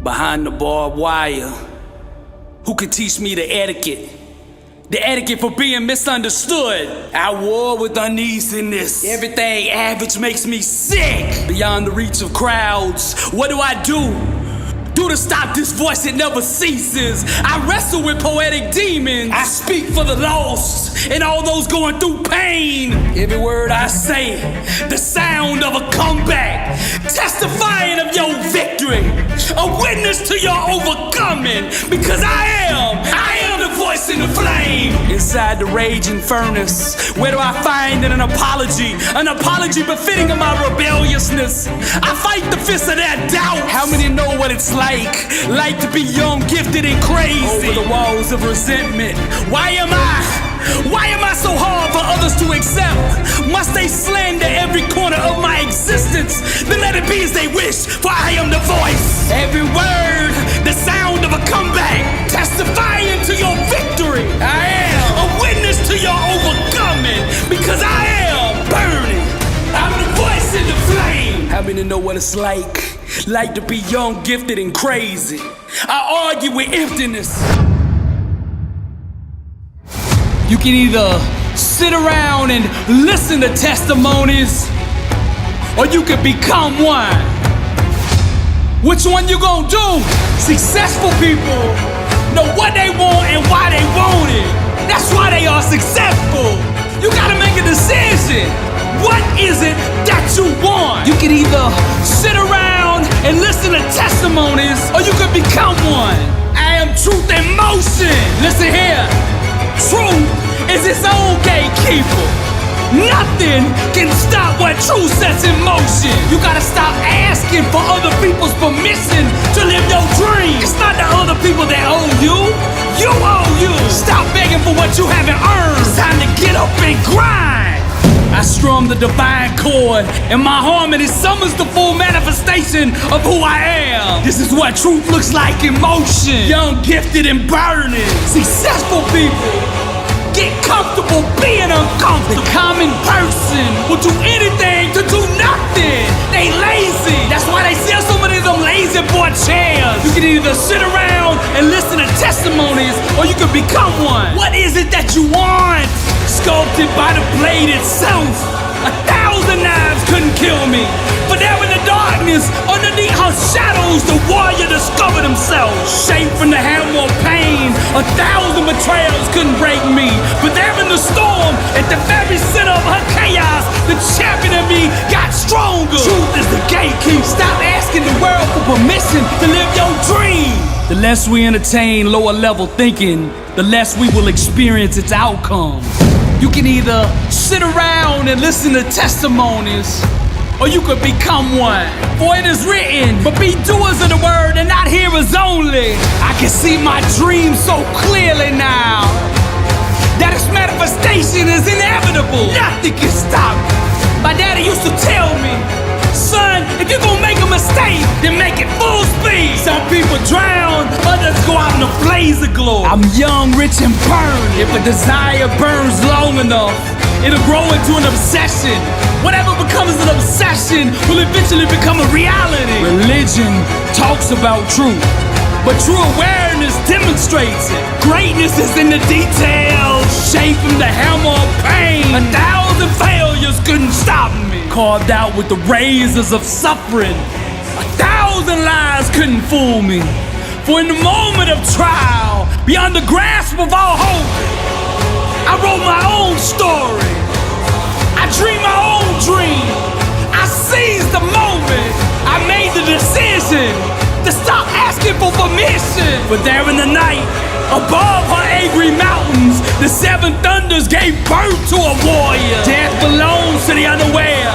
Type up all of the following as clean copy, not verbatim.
behind the barbed wire, who can teach me the etiquette for being misunderstood. At war with uneasiness, everything average makes me sick. Beyond the reach of crowds, what do I do to stop this voice that never ceases? I wrestle with poetic demons. I speak for the lost and all those going through pain. Every word I say, the sound of a comeback, testifying of your victory, a witness to your overcoming, because I am the voice in the flame. Inside the raging furnace, where do I find an apology befitting of my rebelliousness? I fight the fist of that doubt. How many know what it's like to be young, gifted, and crazy? Over the walls of resentment, why am I so hard for others to accept? Must they slander every corner of my existence? Then let it be as they wish, for I am the voice. Every word, the sound of a comeback, testifying to your victory. I am a witness to your overcoming, because I am burning. I'm the voice in the flame. How many know what it's like to be young, gifted, and crazy? I argue with emptiness. You can either sit around and listen to testimonies, or you can become one. Which one you gonna do? Successful people know what they want and why they want it. That's why they are successful. You gotta make a decision. What is it that you want? You can either sit around and listen to testimonies, or you can become one. I am truth in motion. Listen here. Truth is its own gatekeeper. Nothing can stop what truth sets in motion. You gotta stop asking for other people's permission to live your dream. It's not the other people that owe you. You owe you. Stop begging for what you haven't earned. It's time to get up and grind. I strum the divine chord, and my harmony summons the full manifestation of who I am. This is what truth looks like in motion. Young, gifted, and burning. Successful people get comfortable being uncomfortable. The common person will do anything to do nothing. They lazy. That's why they sell so many of them lazy boy chairs. You can either sit around and listen to testimonies, or you can become one. What is it that you want? Sculpted by the blade itself. 1,000 knives couldn't kill me. But there in the darkness, underneath her shadows, the warrior discovered himself. Shaped from the hammer of pain, 1,000 betrayals couldn't break me. But there in the storm, at the very center of her chaos, the champion in me got stronger. Truth is the gatekeeper. Stop asking the world for permission to live your dream. The less we entertain lower level thinking, the less we will experience its outcome. You can either sit around and listen to testimonies, or you could become one. For it is written, but be doers of the word and not hearers only. I can see my dreams so clearly now that its manifestation is inevitable. Nothing can stop me. My daddy used to tell me, son, if you're gonna make a mistake, then make it full speed. Some people drown, others go out in a blaze of glory. I'm young, rich, and burned. If a desire burns long enough, it'll grow into an obsession. Whatever becomes an obsession will eventually become a reality. Religion talks about truth, but true awareness demonstrates it. Greatness is in the details, shaped from the hammer of pain. 1,000 failures couldn't stop me. Carved out with the razors of suffering. 1,000 lies couldn't fool me. For in the moment of trial, beyond the grasp of all hope, I wrote my own story. I dreamed my own dream. I seized the moment. I made the decision to stop asking for permission. But there in the night, above her angry mountains, the seven thunders gave birth to a warrior. Death belongs to the unaware.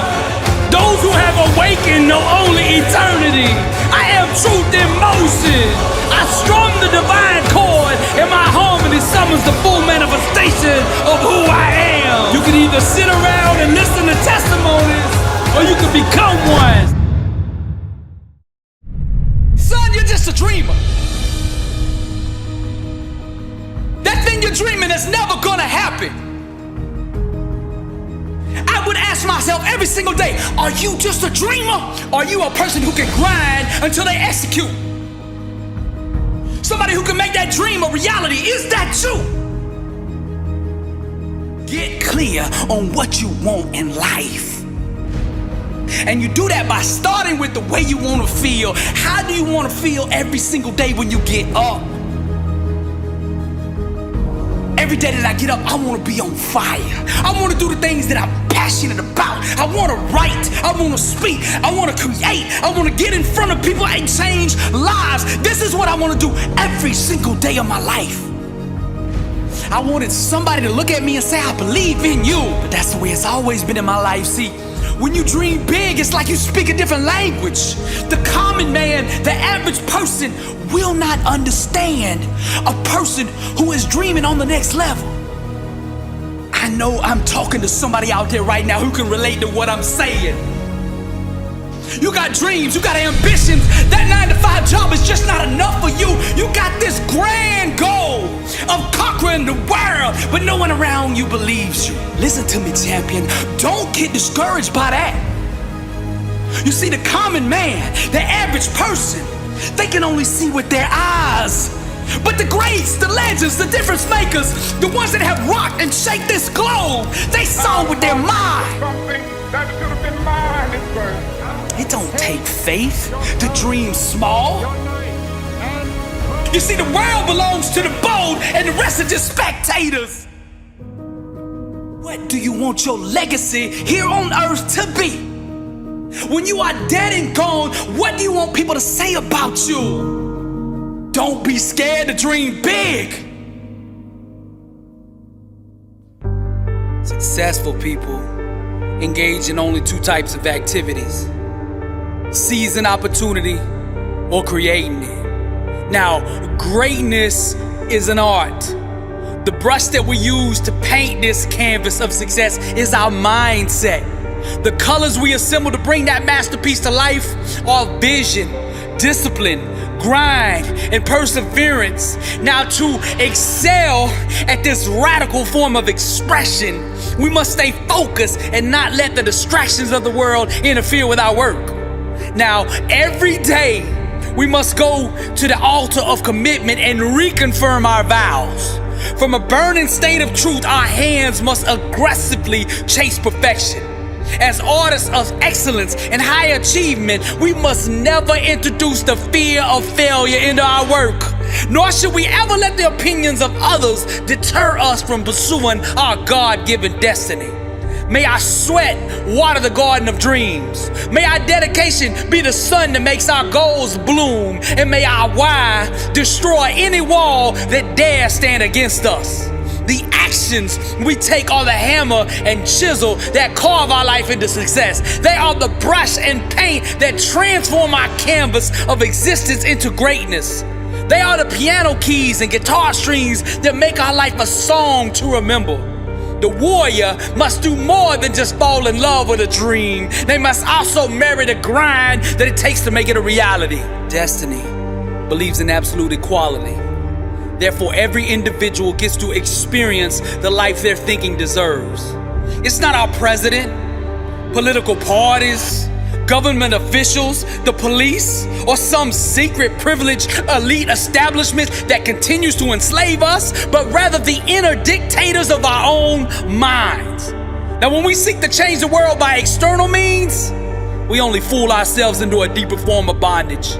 Those who have awakened know only eternity. I am truth in motion. I strum the divine chord, and my harmony summons the full manifestation of who I am. You can either sit around and listen to testimonies, or you can become one. Son, you're just a dreamer. That thing you're dreaming is never gonna happen. I would ask myself every single day, are you just a dreamer? Or are you a person who can grind until they execute? Somebody who can make that dream a reality. Is that you? Get clear on what you want in life. And you do that by starting with the way you want to feel. How do you want to feel every single day when you get up? Every day that I get up, I want to be on fire. I want to do the things that I'm passionate about. I want to write. I want to speak. I want to create. I want to get in front of people and change lives. This is what I want to do every single day of my life. I wanted somebody to look at me and say, I believe in you. But that's the way it's always been in my life. See, when you dream big, it's like you speak a different language. The common man, the average person, will not understand a person who is dreaming on the next level. I know I'm talking to somebody out there right now who can relate to what I'm saying. You got dreams, you got ambitions. That 9-to-5 job is just not enough for you. You got this grand goal of conquering the world, but no one around you believes you. Listen to me, champion. Don't get discouraged by that. You see, the common man, the average person, they can only see with their eyes. But the greats, the legends, the difference makers, the ones that have rocked and shaped this globe, they saw with their mind. Something that should have been mine at first. It don't take faith to dream small. You see, the world belongs to the bold and the rest are just spectators. What do you want your legacy here on earth to be? When you are dead and gone, what do you want people to say about you? Don't be scared to dream big. Successful people engage in only two types of activities: seizing opportunity or creating it. Now, greatness is an art. The brush that we use to paint this canvas of success is our mindset. The colors we assemble to bring that masterpiece to life are vision, discipline, grind, and perseverance. Now, to excel at this radical form of expression, we must stay focused and not let the distractions of the world interfere with our work. Now, every day, we must go to the altar of commitment and reconfirm our vows. From a burning state of truth, our hands must aggressively chase perfection. As artists of excellence and high achievement, we must never introduce the fear of failure into our work. Nor should we ever let the opinions of others deter us from pursuing our God-given destiny. May our sweat water the garden of dreams. May our dedication be the sun that makes our goals bloom. And may our why destroy any wall that dares stand against us. The actions we take are the hammer and chisel that carve our life into success. They are the brush and paint that transform our canvas of existence into greatness. They are the piano keys and guitar strings that make our life a song to remember. The warrior must do more than just fall in love with a dream. They must also marry the grind that it takes to make it a reality. Destiny believes in absolute equality. Therefore, every individual gets to experience the life their thinking deserves. It's not our president, political parties, government officials, the police, or some secret privileged elite establishment that continues to enslave us, but rather the inner dictators of our own minds. Now, when we seek to change the world by external means, we only fool ourselves into a deeper form of bondage.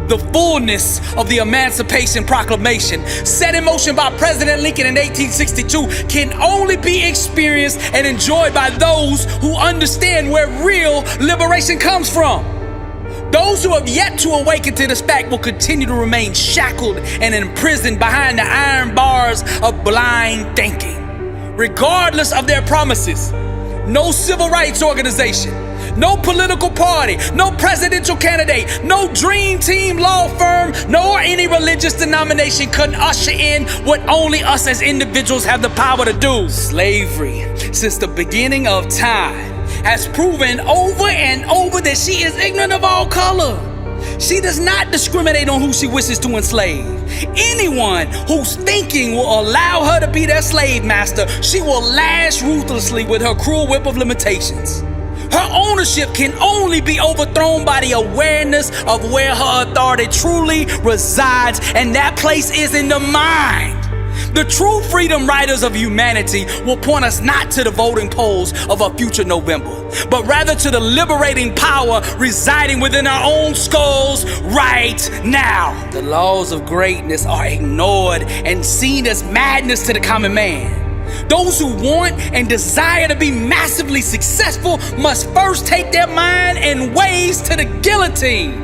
The fullness of the Emancipation Proclamation, set in motion by President Lincoln in 1862, can only be experienced and enjoyed by those who understand where real liberation comes from. Those who have yet to awaken to this fact will continue to remain shackled and imprisoned behind the iron bars of blind thinking. Regardless of their promises, no civil rights organization, no political party, no presidential candidate, no dream team law firm, nor any religious denomination could usher in what only us as individuals have the power to do. Slavery, since the beginning of time, has proven over and over that she is ignorant of all color. She does not discriminate on who she wishes to enslave. Anyone whose thinking will allow her to be their slave master, she will lash ruthlessly with her cruel whip of limitations. Her ownership can only be overthrown by the awareness of where her authority truly resides, and that place is in the mind. The true freedom riders of humanity will point us not to the voting polls of a future November, but rather to the liberating power residing within our own skulls right now. The laws of greatness are ignored and seen as madness to the common man. Those who want and desire to be massively successful must first take their mind and ways to the guillotine.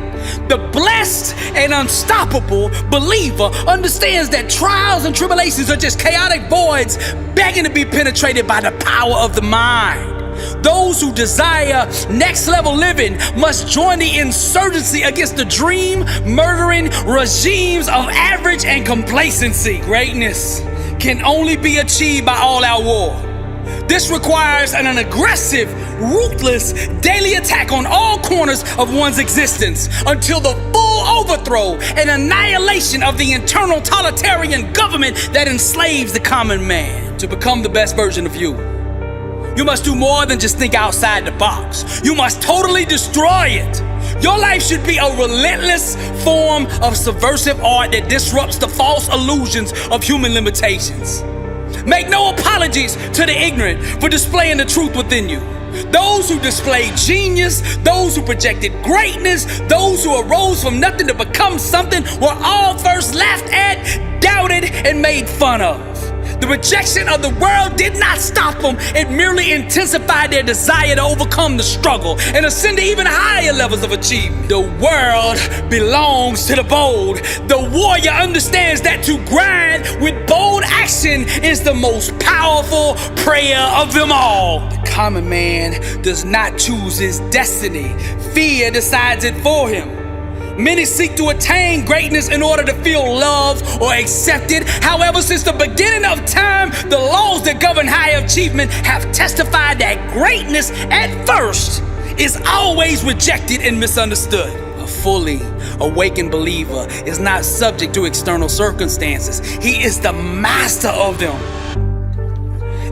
The blessed and unstoppable believer understands that trials and tribulations are just chaotic voids begging to be penetrated by the power of the mind. Those who desire next level living must join the insurgency against the dream murdering regimes of average and complacency. Greatness can only be achieved by all-out war. This requires an aggressive, ruthless, daily attack on all corners of one's existence until the full overthrow and annihilation of the internal totalitarian government that enslaves the common man. To become the best version of you, you must do more than just think outside the box. You must totally destroy it. Your life should be a relentless form of subversive art that disrupts the false illusions of human limitations. Make no apologies to the ignorant for displaying the truth within you. Those who displayed genius, those who projected greatness, those who arose from nothing to become something were all first laughed at, doubted, and made fun of. The rejection of the world did not stop them. It merely intensified their desire to overcome the struggle and ascend to even higher levels of achievement. The world belongs to the bold. The warrior understands that to grind with bold action is the most powerful prayer of them all. The common man does not choose his destiny. Fear decides it for him. Many seek to attain greatness in order to feel loved or accepted. However, since the beginning of time, the laws that govern high achievement have testified that greatness at first is always rejected and misunderstood. A fully awakened believer is not subject to external circumstances. He is the master of them.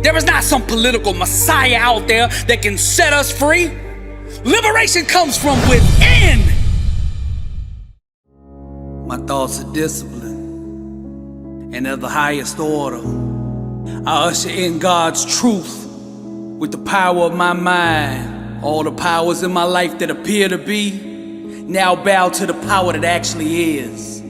There is not some political messiah out there that can set us free. Liberation comes from within. My thoughts are discipline, and of the highest order. I usher in God's truth with the power of my mind. All the powers in my life that appear to be now bow to the power that actually is.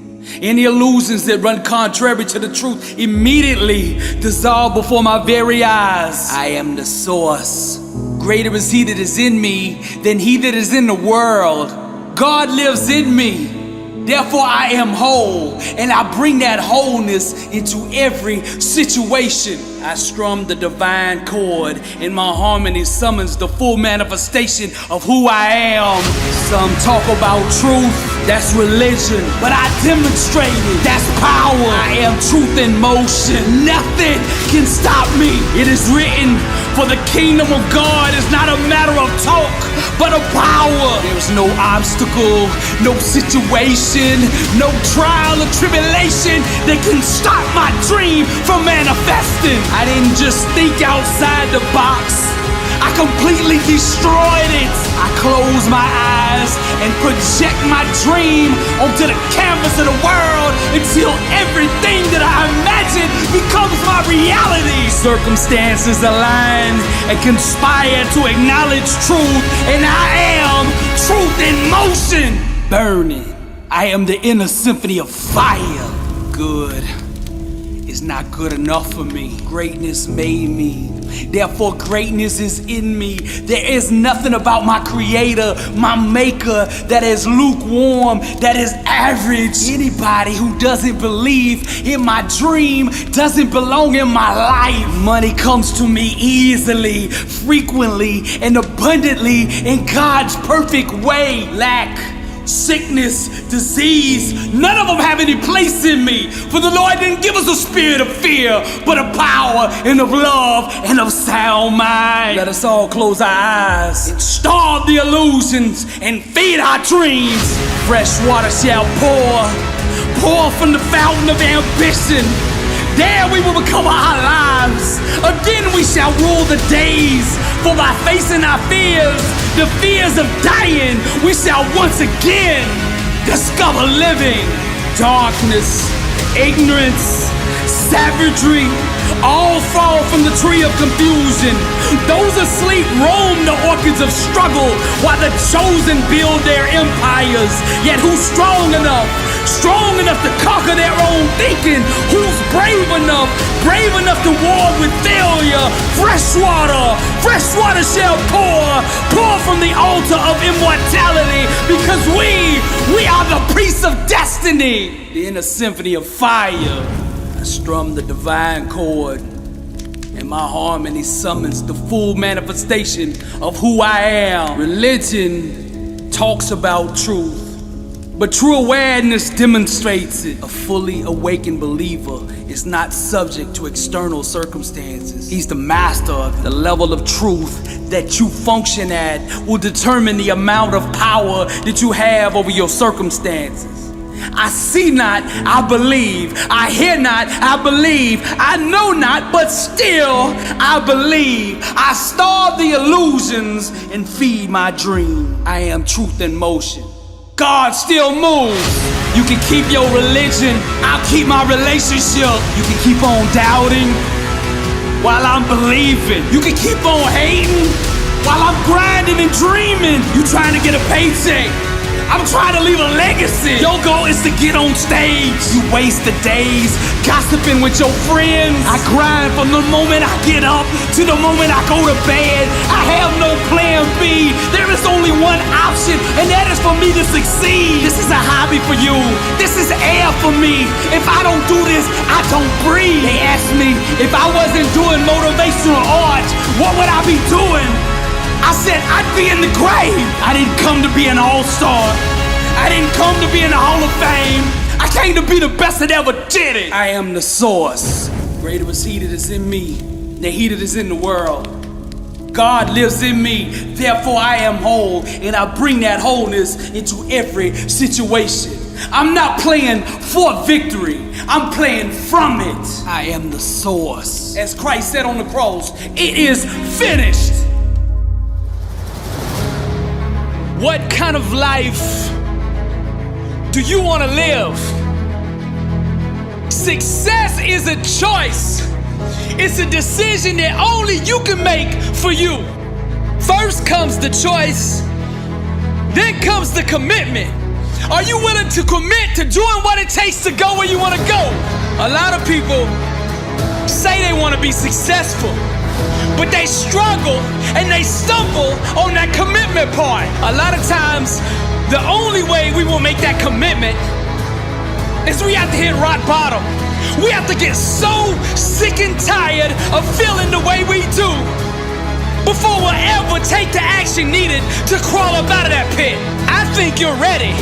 Any illusions that run contrary to the truth immediately dissolve before my very eyes. I am the source. Greater is He that is in me than he that is in the world. God lives in me. Therefore I am whole, and I bring that wholeness into every situation. I strum the divine chord, and my harmony summons the full manifestation of who I am. Some talk about truth, that's religion, but I demonstrate it, that's power. I am truth in motion, nothing can stop me. It is written, for the kingdom of God is not a matter of talk, but of power. There's no obstacle, no situation, no trial or tribulation that can stop my dream from manifesting. I didn't just think outside the box, I completely destroyed it. I close my eyes and project my dream onto the canvas of the world until everything that I imagine becomes my reality. Circumstances align and conspire to acknowledge truth, and I am truth in motion. Burning, I am the inner symphony of fire. Good is not good enough for me. Greatness made me. Therefore, greatness is in me. There is nothing about my creator, my maker, that is lukewarm, that is average. Anybody who doesn't believe in my dream doesn't belong in my life. Money comes to me easily, frequently, and abundantly in God's perfect way. Lack, sickness, disease, none of them have any place in me. For the Lord didn't give us a spirit of fear, but of power and of love and of sound mind. Let us all close our eyes and starve the illusions and feed our dreams. Fresh water shall pour from the fountain of ambition. There we will recover our lives. Again we shall rule the days. For by facing our fears, the fears of dying, we shall once again discover living. Darkness, ignorance, savagery, all fall from the tree of confusion. Those asleep roam the orchards of struggle, while the chosen build their empires. Yet who's strong enough to conquer their own thinking? Who's brave enough to war with failure? Fresh water shall pour from the altar of immortality, because we are the priests of destiny. The inner symphony of fire, I strum the divine chord, and my harmony summons the full manifestation of who I am. Religion talks about truth, but true awareness demonstrates it. A fully awakened believer is not subject to external circumstances. He's the master of it. The level of truth that you function at will determine the amount of power that you have over your circumstances. I see not, I believe. I hear not, I believe. I know not, but still I believe. I starve the illusions and feed my dream. I am truth in motion. God still moves. You can keep your religion, I'll keep my relationship. You can keep on doubting while I'm believing. You can keep on hating while I'm grinding and dreaming. You trying to get a paycheck, I'm trying to leave a legacy. Your goal is to get on stage. You waste the days gossiping with your friends. I grind from the moment I get up to the moment I go to bed. I have no plan B. There is only one option, and that is for me to succeed. This is a hobby for you. This is air for me. If I don't do this, I don't breathe. They asked me if I wasn't doing motivational art, what would I be doing? I said I'd be in the grave. I didn't come to be an all-star. I didn't come to be in the Hall of Fame. I came to be the best that ever did it. I am the source. Greater is he that is in me than he that is in the world. God lives in me, therefore I am whole, and I bring that wholeness into every situation. I'm not playing for victory, I'm playing from it. I am the source. As Christ said on the cross, it is finished. What kind of life do you want to live? Success is a choice. It's a decision that only you can make for you. First comes the choice, then comes the commitment. Are you willing to commit to doing what it takes to go where you want to go? A lot of people say they want to be successful, but they struggle and they stumble on that commitment part. A lot of times, the only way we will make that commitment is we have to hit rock bottom. We have to get so sick and tired of feeling the way we do before we'll ever take the action needed to crawl up out of that pit. I think you're ready.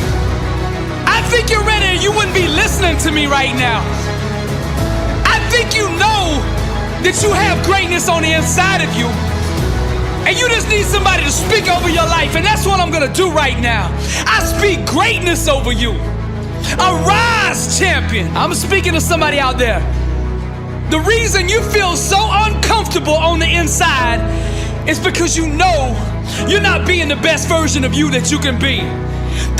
I think you're ready, and you wouldn't be listening to me right now. I think you know that you have greatness on the inside of you, and you just need somebody to speak over your life, and that's what I'm gonna do right now. I speak greatness over you. Arise, champion. I'm speaking to somebody out there. The reason you feel so uncomfortable on the inside is because you know you're not being the best version of you that you can be.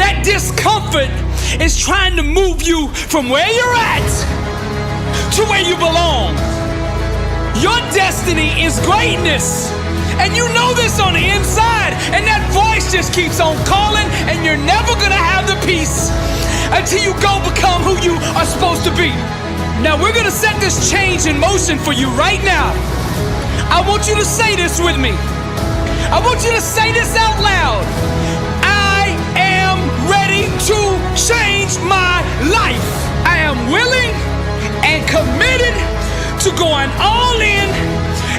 That discomfort is trying to move you from where you're at to where you belong. Your destiny is greatness, and you know this on the inside, and that voice just keeps on calling, and you're never gonna have the peace until you go become who you are supposed to be. Now we're gonna set this change in motion for you right now. I want you to say this with me. I want you to say this out loud. I am ready to change my life. I am willing and committed to going all in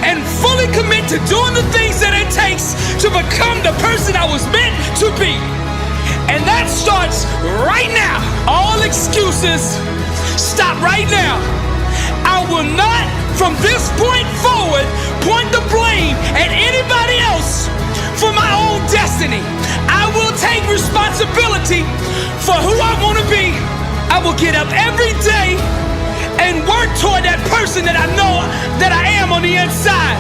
and fully commit to doing the things that it takes to become the person I was meant to be. And that starts right now. All excuses stop right now. I will not, from this point forward, point the blame at anybody else for my own destiny. I will take responsibility for who I want to be. I will get up every day and work toward that person that I know that I am on the inside.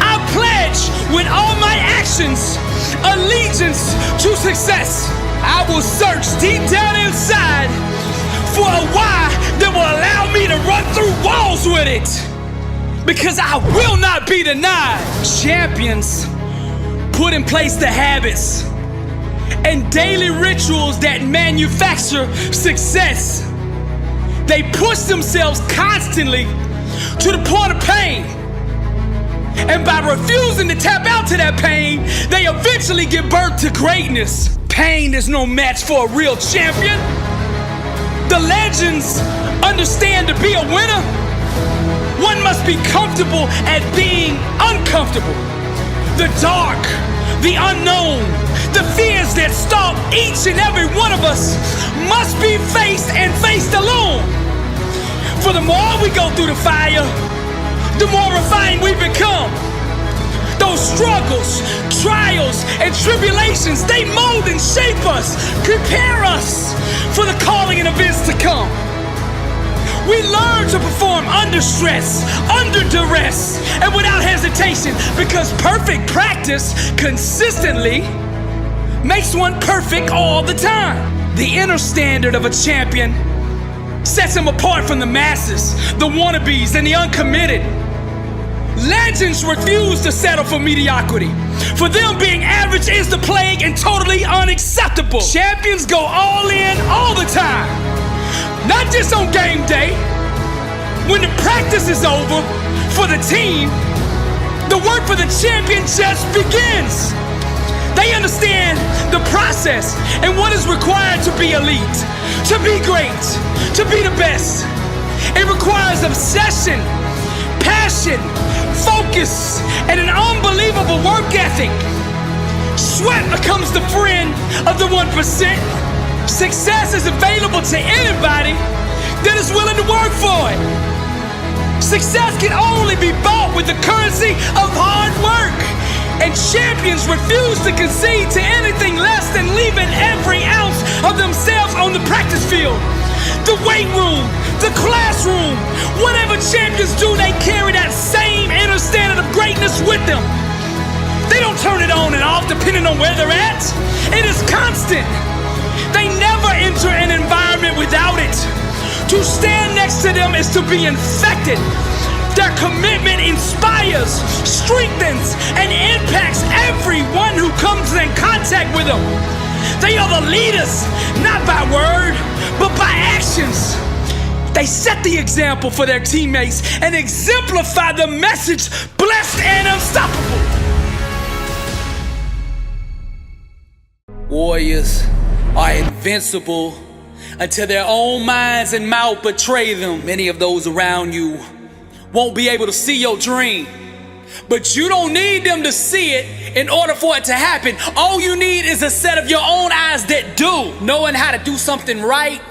I pledge with all my actions allegiance to success. I will search deep down inside for a why that will allow me to run through walls with it, because I will not be denied. Champions put in place the habits and daily rituals that manufacture success. They push themselves constantly to the point of pain. And by refusing to tap out to that pain, they eventually give birth to greatness. Pain is no match for a real champion. The legends understand to be a winner, one must be comfortable at being uncomfortable. The dark, the unknown, the fears that stalk each and every one of us must be faced and faced alone. For the more we go through the fire, the more refined we become. Those struggles, trials, and tribulations, they mold and shape us, prepare us for the calling and events to come. We learn to perform under stress, under duress, and without hesitation, because perfect practice consistently makes one perfect all the time. The inner standard of a champion sets him apart from the masses, the wannabes, and the uncommitted. Legends refuse to settle for mediocrity. For them, being average is the plague and totally unacceptable. Champions go all in all the time. Not just on game day. When the practice is over for the team, the work for the champion just begins. They understand the process and what is required to be elite, to be great, to be the best. It requires obsession, passion, focus, and an unbelievable work ethic. Sweat becomes the friend of the 1%. Success is available to anybody that is willing to work for it. Success can only be bought with the currency of hard work. And champions refuse to concede to anything less than leaving every ounce of themselves on the practice field. The weight room, the classroom, whatever champions do, they carry that same inner standard of greatness with them. They don't turn it on and off depending on where they're at. It is constant. They never enter an environment without it. To stand next to them is to be infected. Their commitment inspires, strengthens, and impacts everyone who comes in contact with them. They are the leaders, not by word, but by actions. They set the example for their teammates and exemplify the message, blessed and unstoppable. Warriors are invincible until their own minds and mouth betray them. Many of those around you won't be able to see your dream, but you don't need them to see it in order for it to happen. All you need is a set of your own eyes that do. Knowing how to do something right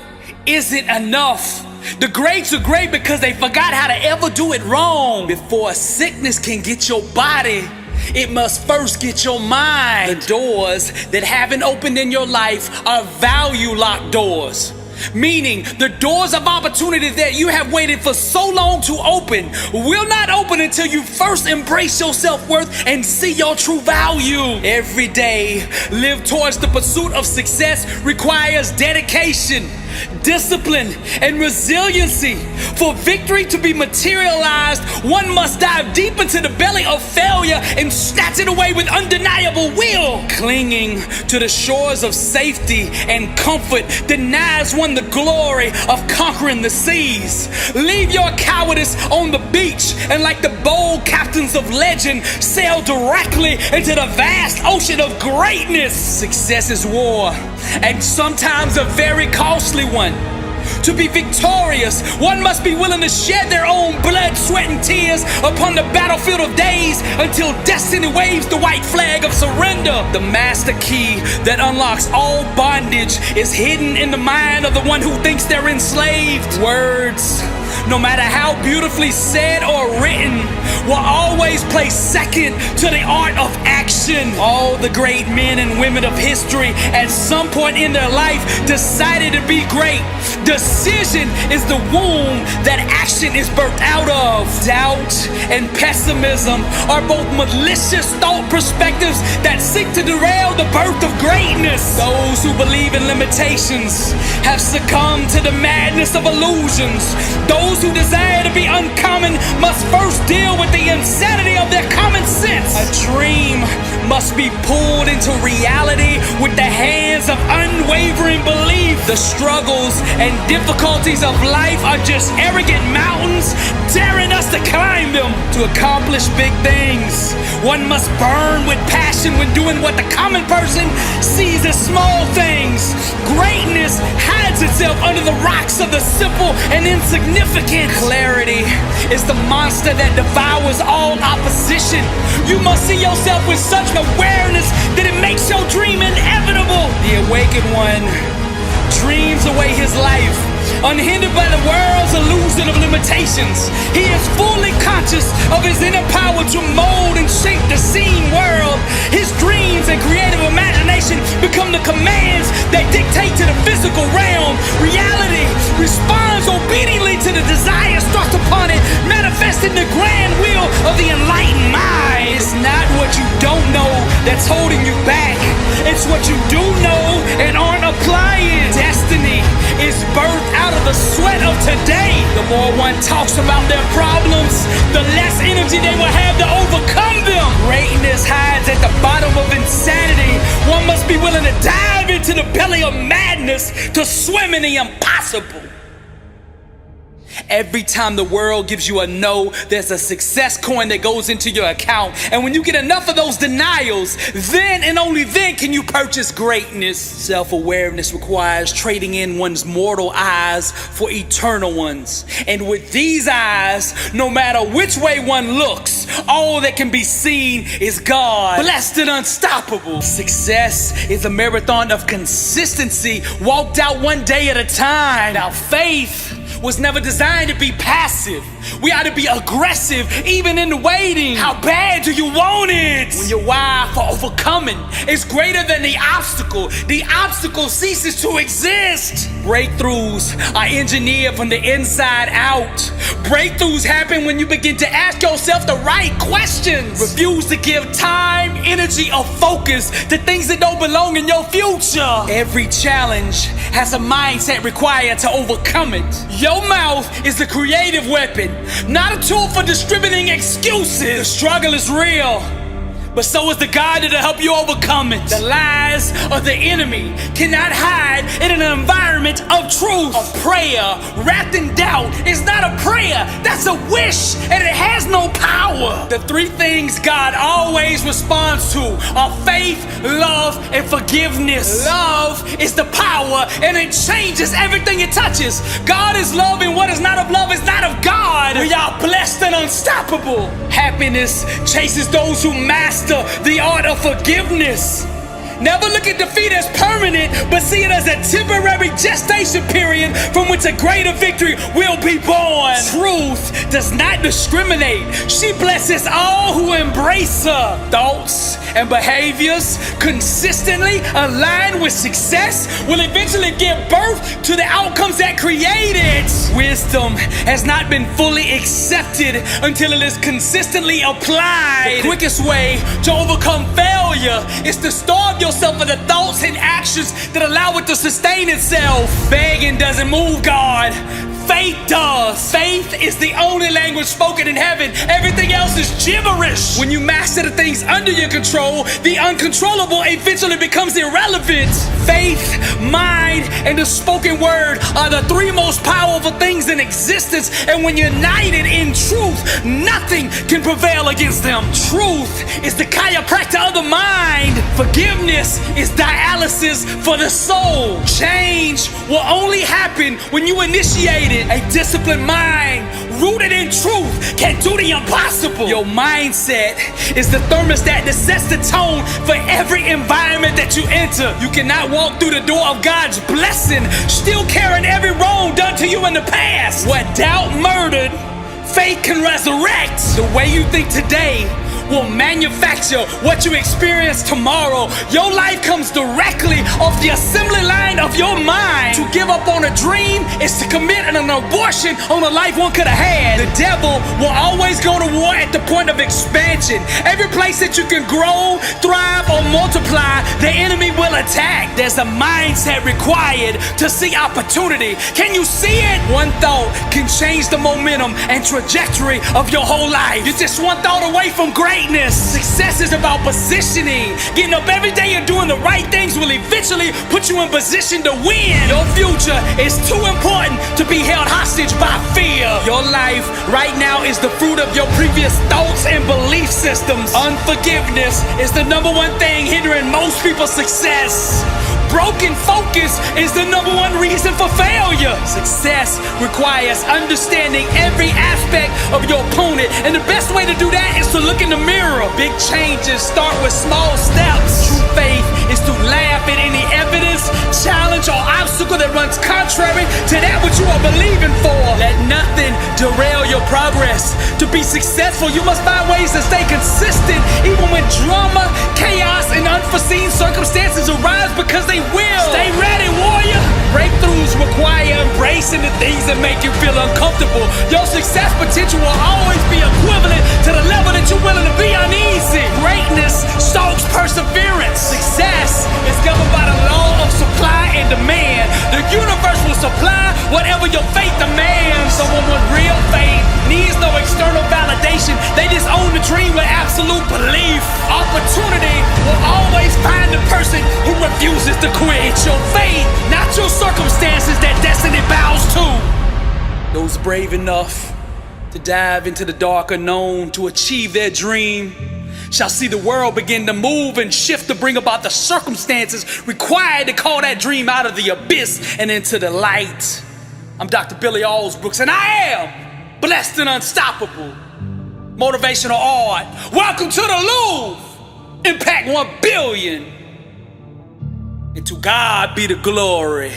isn't enough. The greats are great because they forgot how to ever do it wrong. Before a sickness can get your body, it must first get your mind. The doors that haven't opened in your life are value locked doors. Meaning the doors of opportunity that you have waited for so long to open will not open until you first embrace your self-worth and see your true value. Every day, live towards the pursuit of success requires dedication, discipline, and resiliency. For victory to be materialized, one must dive deep into the belly of failure and snatch it away with undeniable will. Clinging to the shores of safety and comfort denies one the glory of conquering the seas. Leave your cowardice on the beach and, like the bold captains of legend, sail directly into the vast ocean of greatness. Success is war, and sometimes a very costly one. To be victorious, one must be willing to shed their own blood, sweat, and tears upon the battlefield of days until destiny waves the white flag of surrender. The master key that unlocks all bondage is hidden in the mind of the one who thinks they're enslaved. Words no matter how beautifully said or written, will always place second to the art of action. All the great men and women of history at some point in their life decided to be great. Decision is the womb that action is birthed out of. Doubt and pessimism are both malicious thought perspectives that seek to derail the birth of greatness. Those who believe in limitations have succumbed to the madness of illusions. Those who desire to be uncommon must first deal with the insanity of their common sense. A dream must be pulled into reality with the hands of unwavering belief. The struggles and difficulties of life are just arrogant mountains daring us to climb them. To accomplish big things, one must burn with passion when doing what the common person sees as small things. Greatness hides itself under the rocks of the simple and insignificant. Clarity is the monster that devours all opposition. You must see yourself with such awareness that it makes your dream inevitable. The awakened one dreams away his life, unhindered by the world's illusion of limitations. He is fully conscious of his inner power to mold and shape the seen world. His dreams and creative imagination become the commands that dictate to the physical realm. Reality responds obediently to the desires thrust upon it, manifesting the grand will of the enlightened mind. It's not what you don't know that's holding you back. It's what you do know and aren't applying. Destiny is birthed out of the sweat of today. The more one talks about their problems, the less energy they will have to overcome them. Greatness hides at the bottom of insanity. One must be willing to dive into the belly of madness to swim in the impossible. Every time the world gives you a no, there's a success coin that goes into your account. And when you get enough of those denials, then and only then can you purchase greatness. Self-awareness requires trading in one's mortal eyes for eternal ones. And with these eyes, no matter which way one looks, all that can be seen is God, blessed and unstoppable. Success is a marathon of consistency, walked out one day at a time. Now, faith was never designed to be passive. We ought to be aggressive, even in the waiting. How bad do you want it? When your why for overcoming is greater than the obstacle ceases to exist. Breakthroughs are engineered from the inside out. Breakthroughs happen when you begin to ask yourself the right questions. Refuse to give time, energy, or focus to things that don't belong in your future. Every challenge has a mindset required to overcome it. Your mouth is the creative weapon, not a tool for distributing excuses. The struggle is real, but so is the God that'll help you overcome it. The lies of the enemy cannot hide in an environment of truth. A prayer wrapped in doubt is not a prayer, that's a wish, and it has no power. The three things God always responds to are faith, love, and forgiveness. Love is the power, and it changes everything it touches. God is love, and what is not of love is not of God. We are blessed and unstoppable. Happiness chases those who master the art of forgiveness. Never look at defeat as permanent, but see it as a temporary gestation period from which a greater victory will be born. Truth does not discriminate. She blesses all who embrace her. Thoughts and behaviors consistently aligned with success will eventually give birth to the outcomes that create it. Wisdom has not been fully accepted until it is consistently applied. The quickest way to overcome failure is to starve yourself of the thoughts and actions that allow it to sustain itself. Begging doesn't move God. Faith does. Faith is the only language spoken in heaven. Everything else is gibberish. When you master the things under your control, the uncontrollable eventually becomes irrelevant. Faith, mind, and the spoken word are the three most powerful things in existence, and when united in truth, nothing can prevail against them. Truth is the chiropractor of the mind. Forgiveness is dialysis for the soul. Change will only happen when you initiate it. A disciplined mind rooted in truth can do the impossible. Your mindset is the thermostat that sets the tone for every environment that you enter. You cannot walk through the door of God's blessing still carrying every wrong done to you in the past. What doubt murdered, faith can resurrect. The way you think today will manufacture what you experience tomorrow. Your life comes directly off the assembly line of your mind. To give up on a dream is to commit an abortion on a life one could have had. The devil will always go to war at the point of expansion. Every place that you can grow, thrive, or multiply, the enemy will attack. There's a mindset required to see opportunity. Can you see it? One thought can change the momentum and trajectory of your whole life. You're just one thought away from greatness. Success is about positioning. Getting up every day and doing the right things will eventually put you in position to win. Your future is too important to be held hostage by fear. Your life right now is the fruit of your previous thoughts and belief systems. Unforgiveness is the number one thing hindering most people's success. Broken focus is the number one reason for failure. Success requires understanding every aspect of your opponent, and the best way to do that is to look in the mirror. Big changes start with small steps. True faith is to laugh at any evidence, challenge, or obstacle that runs contrary to that which you are believing for. Let nothing derail your progress. To be successful, you must find ways to stay consistent even when drama, chaos, and unforeseen circumstances arise, because they will. Stay ready, warrior. Breakthroughs require embracing the things that make you feel uncomfortable. Your success potential will always be equivalent to the level that you're willing to be uneasy. Greatness stokes perseverance. Success is governed by the law of supply and demand. The universe will supply whatever your faith demands. Someone with real faith needs no external validation. They just own the dream with absolute belief. Opportunity will always find the person who refuses to quit. It's your faith, not your circumstances, that destiny bows to. Those brave enough to dive into the dark unknown to achieve their dream shall see the world begin to move and shift to bring about the circumstances required to call that dream out of the abyss and into the light. I'm Dr. Billy Alsbrooks, and I am blessed and unstoppable. Motivational art. Welcome to the Louvre. Impact 1 billion. And to God be the glory.